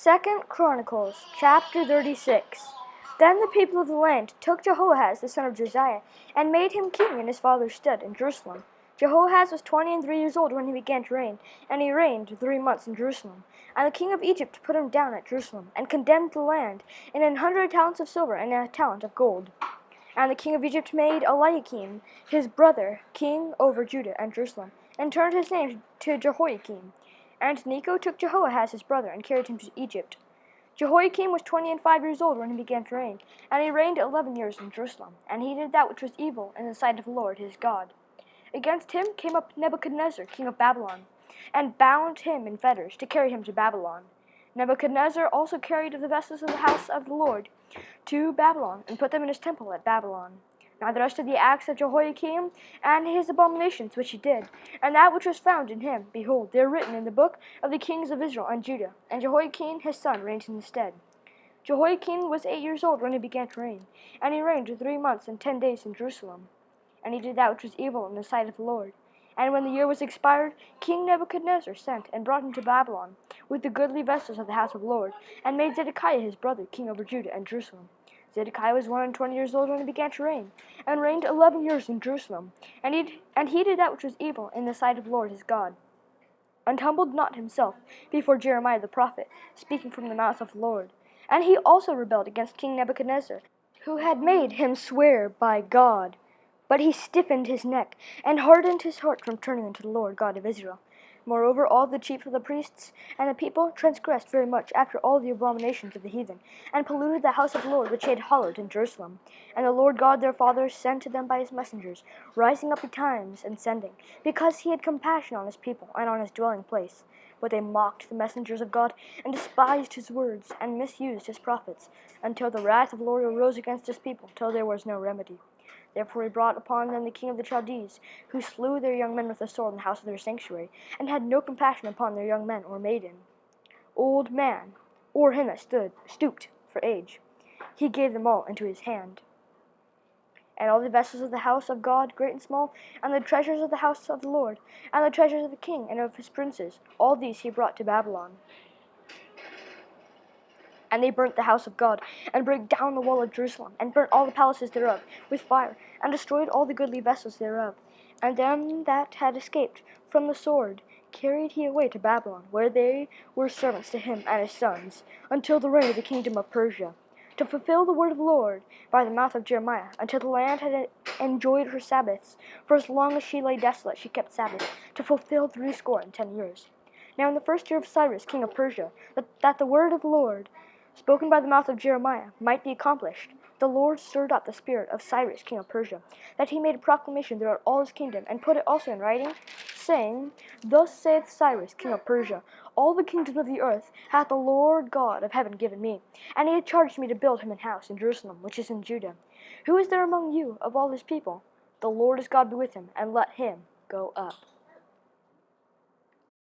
2 Chronicles, chapter 36. Then the people of the land took Jehoahaz the son of Josiah, and made him king in his father's stead in Jerusalem. Jehoahaz was 23 years old when he began to reign, and he reigned 3 months in Jerusalem. And the king of Egypt put him down at Jerusalem, and condemned the land in 100 talents of silver and a talent of gold. And the king of Egypt made Eliakim, his brother, king over Judah and Jerusalem, and turned his name to Jehoiakim. And Necho took Jehoahaz his brother, and carried him to Egypt. Jehoiakim was 25 years old when he began to reign, and he reigned 11 years in Jerusalem. And he did that which was evil in the sight of the Lord his God. Against him came up Nebuchadnezzar, king of Babylon, and bound him in fetters, to carry him to Babylon. Nebuchadnezzar also carried the vessels of the house of the Lord to Babylon, and put them in his temple at Babylon. Now the rest of the acts of Jehoiakim, and his abominations which he did, and that which was found in him, behold, they are written in the book of the kings of Israel and Judah. And Jehoiakim his son reigned in his stead. Jehoiakim was 8 years old when he began to reign, and he reigned 3 months and 10 days in Jerusalem. And he did that which was evil in the sight of the Lord. And when the year was expired, King Nebuchadnezzar sent and brought him to Babylon, with the goodly vessels of the house of the Lord, and made Zedekiah his brother king over Judah and Jerusalem. Zedekiah was 120 years old when he began to reign, and reigned 11 years in Jerusalem. And he did that which was evil in the sight of the Lord his God, and humbled not himself before Jeremiah the prophet, speaking from the mouth of the Lord. And he also rebelled against King Nebuchadnezzar, who had made him swear by God. But he stiffened his neck, and hardened his heart from turning unto the Lord God of Israel. Moreover, all the chief of the priests and the people transgressed very much after all the abominations of the heathen, and polluted the house of the Lord which he had hallowed in Jerusalem. And the Lord God their fathers sent to them by his messengers, rising up betimes and sending, because he had compassion on his people and on his dwelling place. But they mocked the messengers of God, and despised his words, and misused his prophets, until the wrath of the Lord arose against his people, till there was no remedy. Therefore he brought upon them the king of the Chaldees, who slew their young men with the sword in the house of their sanctuary, and had no compassion upon their young men or maiden, old man, or him that stooped for age. He gave them all into his hand. And all the vessels of the house of God, great and small, and the treasures of the house of the Lord, and the treasures of the king and of his princes, all these he brought to Babylon. And they burnt the house of God, and brake down the wall of Jerusalem, and burnt all the palaces thereof with fire, and destroyed all the goodly vessels thereof. And them that had escaped from the sword carried he away to Babylon, where they were servants to him and his sons, until the reign of the kingdom of Persia, to fulfill the word of the Lord by the mouth of Jeremiah, until the land had enjoyed her Sabbaths. For as long as she lay desolate, she kept Sabbath, to fulfill 70 years. Now in the first year of Cyrus, king of Persia, that the word of the Lord, spoken by the mouth of Jeremiah, might be accomplished, the Lord stirred up the spirit of Cyrus, king of Persia, that he made a proclamation throughout all his kingdom, and put it also in writing, saying, Thus saith Cyrus, king of Persia, all the kingdoms of the earth hath the Lord God of heaven given me, and he hath charged me to build him an house in Jerusalem, which is in Judah. Who is there among you of all his people? The Lord his God be with him, and let him go up.